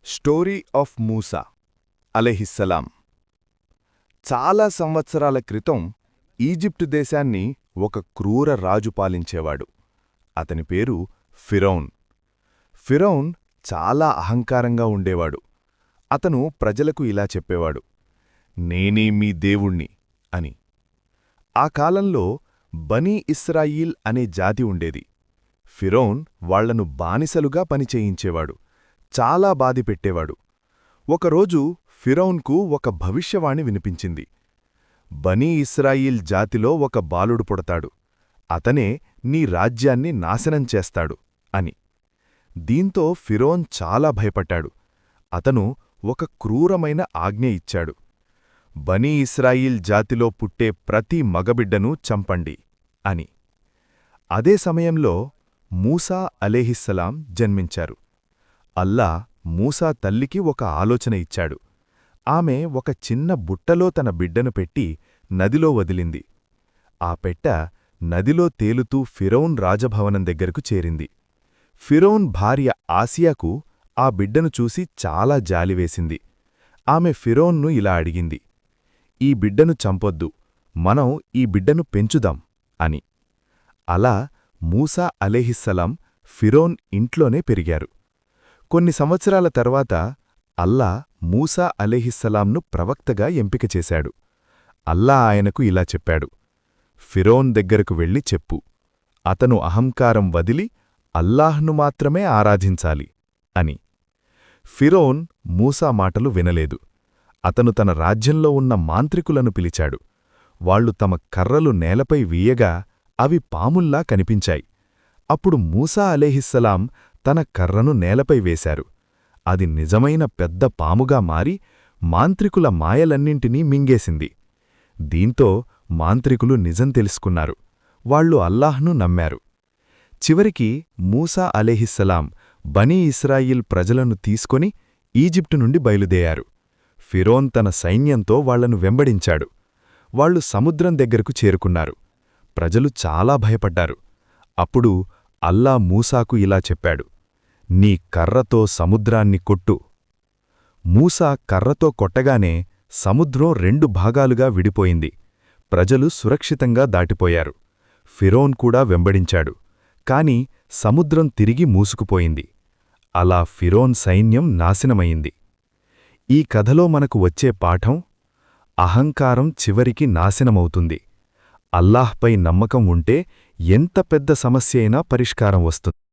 Story of Musa అలెహిస్సలాం. చాలా సంవత్సరాల క్రితం ఈజిప్టు దేశాన్ని ఒక క్రూర రాజు పాలించేవాడు. అతని పేరు ఫిరౌన్. ఫిరౌన్ చాలా అహంకారంగా ఉండేవాడు. అతను ప్రజలకు ఇలా చెప్పేవాడు, నేనే మీ దేవుణ్ణి అని. ఆ కాలంలో బనీ ఇస్రాయీల్ అనే జాతి ఉండేది. ఫిరౌన్ వాళ్లను బానిసలుగా పనిచేయించేవాడు, చాలా బాధిపెట్టేవాడు. ఒకరోజు ఫిరౌన్కు ఒక భవిష్యవాణి వినిపించింది. బనీ ఇస్రాయీల్ జాతిలో ఒక బాలుడు పుడతాడు, అతనే నీ రాజ్యాన్ని నాశనం చేస్తాడు అని. దీంతో ఫిరౌన్ చాలా భయపడ్డాడు. అతను ఒక క్రూరమైన ఆజ్ఞ ఇచ్చాడు, బనీ ఇస్రాయీల్ జాతిలో పుట్టే ప్రతి మగబిడ్డనూ చంపండి అని. అదే సమయంలో మూసా అలెహిస్సలాం జన్మించారు. అల్లా మూసా తల్లికి ఒక ఆలోచన ఇచ్చాడు. ఆమె ఒక చిన్న బుట్టలో తన బిడ్డను పెట్టి నదిలో వదిలింది. ఆ పెట్ట నదిలో తేలుతూ ఫిరౌన్ రాజభవనం దగ్గరకు చేరింది. ఫిరౌన్ భార్య ఆసియాకు ఆ బిడ్డను చూసి చాలా జాలివేసింది. ఆమె ఫిరౌన్ను ఇలా అడిగింది, ఈ బిడ్డను చంపొద్దు, మనం ఈ బిడ్డను పెంచుదాం అని. అలా మూసా అలెహిస్సలాం ఫిరౌన్ ఇంట్లోనే పెరిగారు. కొన్ని సంవత్సరాల తర్వాత అల్లా మూసా అలెహిస్సలాంను ప్రవక్తగా ఎంపిక చేశాడు. అల్లా ఆయనకు ఇలా చెప్పాడు, ఫిరౌన్ దగ్గరకు వెళ్ళి చెప్పు, అతను అహంకారం వదిలి అల్లాహ్ను మాత్రమే ఆరాధించాలి అని. ఫిరౌన్ మూసా మాటలు వినలేదు. అతను తన రాజ్యంలో ఉన్న మాంత్రికులను పిలిచాడు. వాళ్లు తమ కర్రలు నేలపై వీయగా అవి పాముల్లా కనిపించాయి. అప్పుడు మూసా అలెహిస్సలాం తన కర్రను నేలపై వేశారు. అది నిజమైన పెద్ద పాముగా మారి మాంత్రికుల మాయలన్నింటినీ మింగేసింది. దీంతో మాంత్రికులు నిజం తెలుసుకున్నారు. వాళ్లు అల్లాహ్ను నమ్మారు. చివరికి మూసా అలెహిస్సలాం బనీ ఇస్రాయీల్ ప్రజలను తీసుకొని ఈజిప్టు నుండి బయలుదేరారు. ఫిరౌన్ తన సైన్యంతో వాళ్లను వెంబడించాడు. వాళ్లు సముద్రం దగ్గరకు చేరుకున్నారు. ప్రజలు చాలా భయపడ్డారు. అప్పుడు అల్లా మూసాకు ఇలా చెప్పాడు, నీ కర్రతో సముద్రాన్ని కొట్టు. మూసా కర్రతో కొట్టగానే సముద్రం 2 భాగాలుగా విడిపోయింది. ప్రజలు సురక్షితంగా దాటిపోయారు. ఫిరౌన్ కూడా వెంబడించాడు. కాని సముద్రం తిరిగి మూసుకుపోయింది. అలా ఫిరౌన్ సైన్యం నాశనమయింది. ఈ కథలో మనకు వచ్చే పాఠం, అహంకారం చివరికి నాశనమవుతుంది. అల్లాహ్పై నమ్మకం ఉంటే ఎంత పెద్ద సమస్య అయినా పరిష్కారం వస్తుంది.